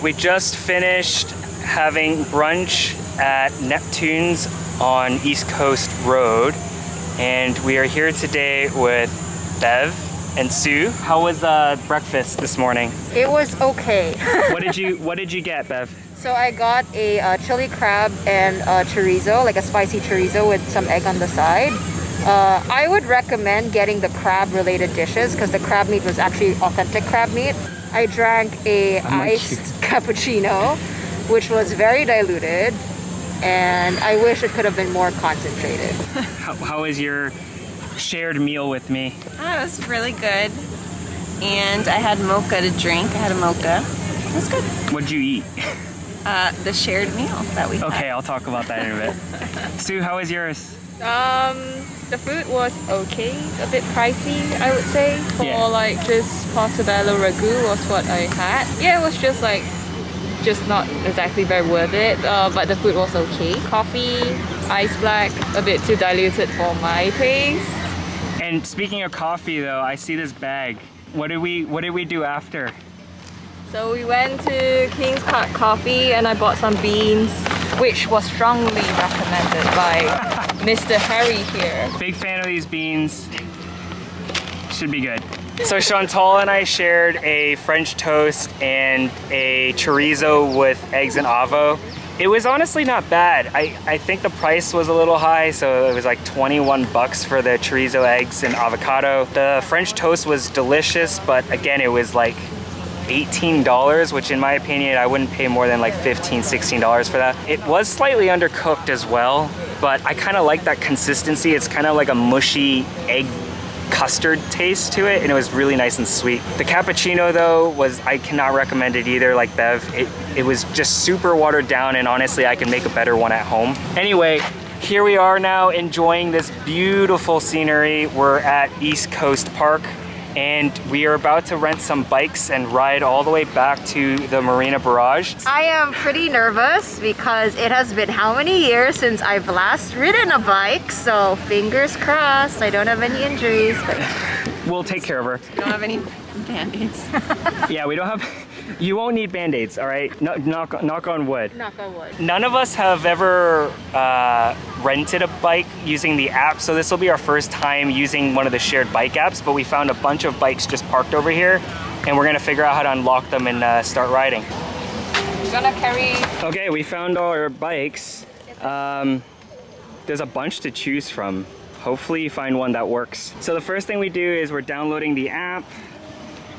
right, we just finished having brunch at Neptune's on East Coast Road, and we are here today with Bev and Sue. How was breakfast this morning? It was okay. What did you get, Bev? So I got a chili crab and a chorizo, like a spicy chorizo with some egg on the side. I would recommend getting the crab related dishes because the crab meat was actually authentic crab meat. I drank a iced cappuccino, which was very diluted, and I wish it could have been more concentrated. How was your shared meal with me? Oh, it was really good. And I had mocha to drink. I had a mocha. It was good. What'd you eat? The shared meal that we had. Okay, I'll talk about that in a bit. Sue, how was yours? The food was okay, a bit pricey, I would say, for like just portobello ragu was what I had. Yeah, it was just not exactly very worth it, but the food was okay. Coffee, ice black, a bit too diluted for my taste. And speaking of coffee though, I see this bag. What did we do after? So we went to King's Park Coffee and I bought some beans, which was strongly recommended by Mr. Harry here. Big fan of these beans. Should be good. So Chantal and I shared a French toast and a chorizo with eggs and avo. It was honestly not bad. I think the price was a little high, so it was like 21 bucks for the chorizo, eggs, and avocado. The French toast was delicious, but again, it was like $18, which in my opinion, I wouldn't pay more than like $15, $16 for that. It was slightly undercooked as well, but I kind of like that consistency. It's kind of like a mushy egg custard taste to it, and it was really nice and sweet. The cappuccino though I cannot recommend it either, like Bev. It was just super watered down, and honestly, I can make a better one at home. Anyway, here we are now enjoying this beautiful scenery. We're at East Coast Park, and we are about to rent some bikes and ride all the way back to the Marina Barrage. I am pretty nervous because it has been how many years since I've last ridden a bike, so fingers crossed I don't have any injuries. But We'll take care of her. You don't have any band-aids. Yeah, we don't have, you won't need band-aids, all right? Knock on wood. knock on wood. None of us have ever rented a bike using the app, so this will be our first time using one of the shared bike apps, but we found a bunch of bikes just parked over here, and we're gonna figure out how to unlock them and start riding. We're gonna carry... Okay, we found all our bikes. There's a bunch to choose from. Hopefully you find one that works. So the first thing we do is we're downloading the app,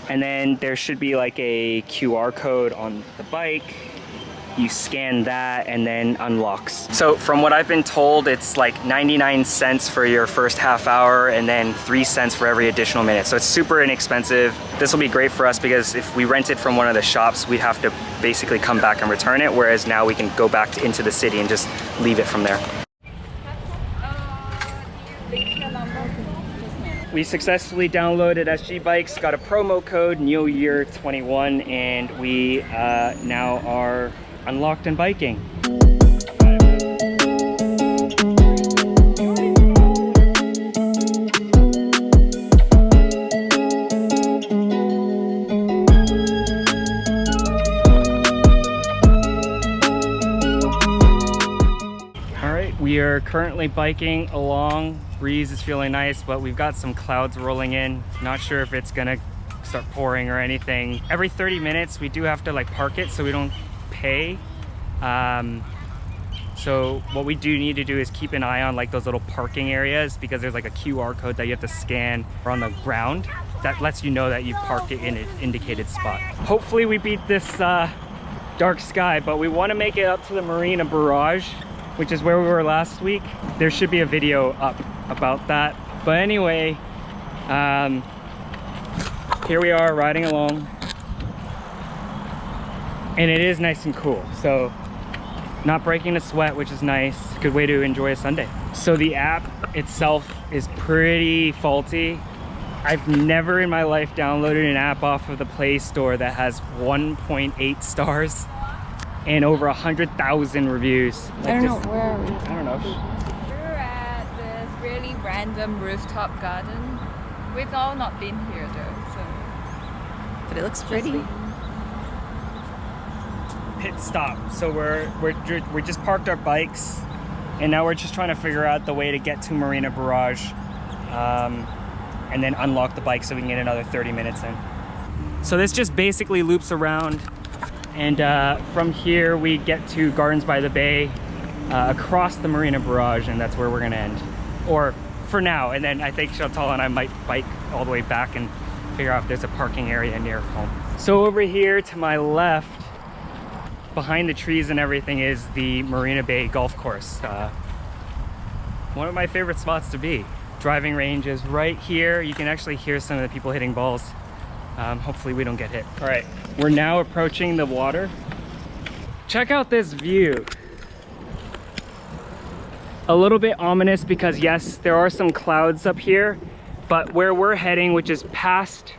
and then there should be like a QR code on the bike. You scan that and then unlocks. So from what I've been told, it's like 99 cents for your first half hour and then 3 cents for every additional minute. So it's super inexpensive. This will be great for us because if we rent it from one of the shops, we'd have to basically come back and return it, whereas now we can go back into the city and just leave it from there. We successfully downloaded SG Bikes, got a promo code, New Year 21, and we now are unlocked and biking. All right, we are currently biking along. Breeze is feeling nice, but we've got some clouds rolling in. Not sure if it's gonna start pouring or anything. Every 30 minutes we do have to like park it so we don't pay. So what we do need to do is keep an eye on like those little parking areas, because there's like a QR code that you have to scan on the ground that lets you know that you've parked it in an indicated spot. Hopefully we beat this dark sky, but we want to make it up to the Marina Barrage, which is where we were last week. There should be a video up about that. But anyway, here we are riding along, and it is nice and cool. So not breaking a sweat, which is nice. Good way to enjoy a Sunday. So the app itself is pretty faulty. I've never in my life downloaded an app off of the Play Store that has 1.8 stars and over 100,000 reviews. Like, I don't know, where are we? I don't know. We're at this really random rooftop garden. We've all not been here though, so... But it looks pretty. pit stop. So we just parked our bikes, and now we're just trying to figure out the way to get to Marina Barrage, and then unlock the bike so we can get another 30 minutes in. So this just basically loops around, and from here we get to Gardens by the Bay, across the Marina Barrage, and that's where we're gonna end. Or for now, and then I think Chantal and I might bike all the way back and figure out if there's a parking area near home. So over here to my left, behind the trees and everything, is the Marina Bay golf course. One of my favorite spots to be. Driving range is right here. You can actually hear some of the people hitting balls. Hopefully we don't get hit. All right, we're now approaching the water. Check out this view. A little bit ominous because yes, there are some clouds up here, but where we're heading, which is past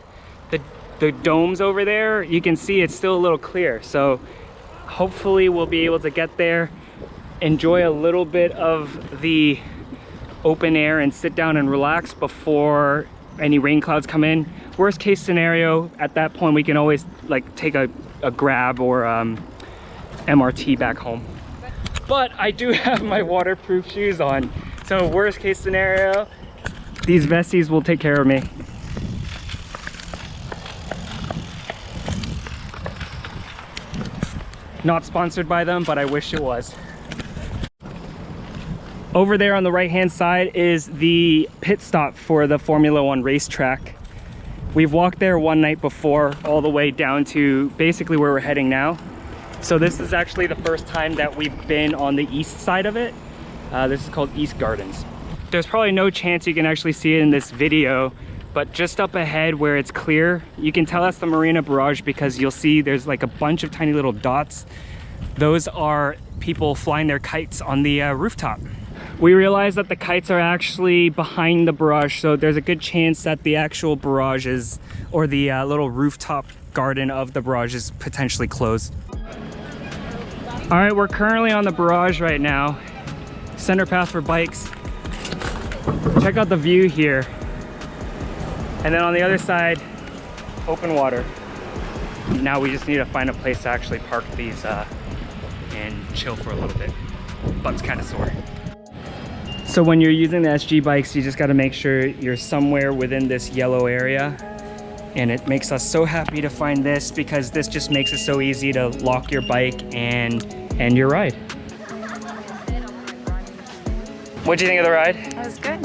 the domes over there, you can see it's still a little clear. So hopefully we'll be able to get there, enjoy a little bit of the open air and sit down and relax before any rain clouds come in. Worst case scenario, at that point we can always like take a grab or MRT back home. But I do have my waterproof shoes on, so worst case scenario, these vesties will take care of me. Not sponsored by them, but I wish it was. Over there on the right hand side is the pit stop for the Formula One racetrack. We've walked there one night before, all the way down to basically where we're heading now. So this is actually the first time that we've been on the east side of it. This is called East Gardens. There's probably no chance you can actually see it in this video, but just up ahead where it's clear, you can tell that's the Marina Barrage because you'll see there's like a bunch of tiny little dots. Those are people flying their kites on the rooftop. We realized that the kites are actually behind the barrage, so there's a good chance that the actual barrage is, or the little rooftop garden of the barrage is potentially closed. All right, we're currently on the barrage right now. Center path for bikes. Check out the view here. And then on the other side, open water. Now we just need to find a place to actually park these and chill for a little bit. Butt's kind of sore. So when you're using the SG bikes, you just got to make sure you're somewhere within this yellow area. And it makes us so happy to find this because this just makes it so easy to lock your bike and end your ride. What'd you think of the ride? That was good.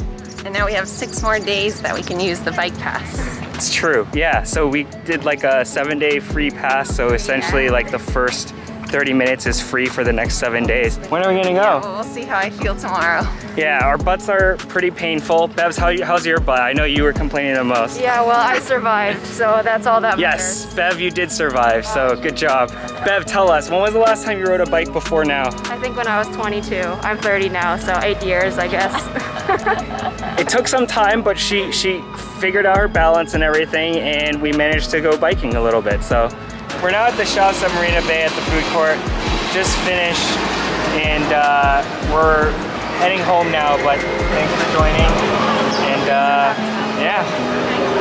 And now we have 6 more days that we can use the bike pass. It's true, yeah. So we did like a 7-day free pass. So essentially like the first 30 minutes is free for the next 7 days. When are we gonna go? Yeah, well, we'll see how I feel tomorrow. Yeah, our butts are pretty painful. Bevs, how's your butt? I know you were complaining the most. Yeah, well, I survived, so that's all that matters. Yes, Bev, you did survive, so good job. Bev, tell us, when was the last time you rode a bike before now? I think when I was 22. I'm 30 now, so 8 years, I guess. It took some time, but she figured out her balance and everything, and we managed to go biking a little bit, so. We're now at the shops at Marina Bay at the food court. Just finished, and we're heading home now, but thanks for joining, and yeah.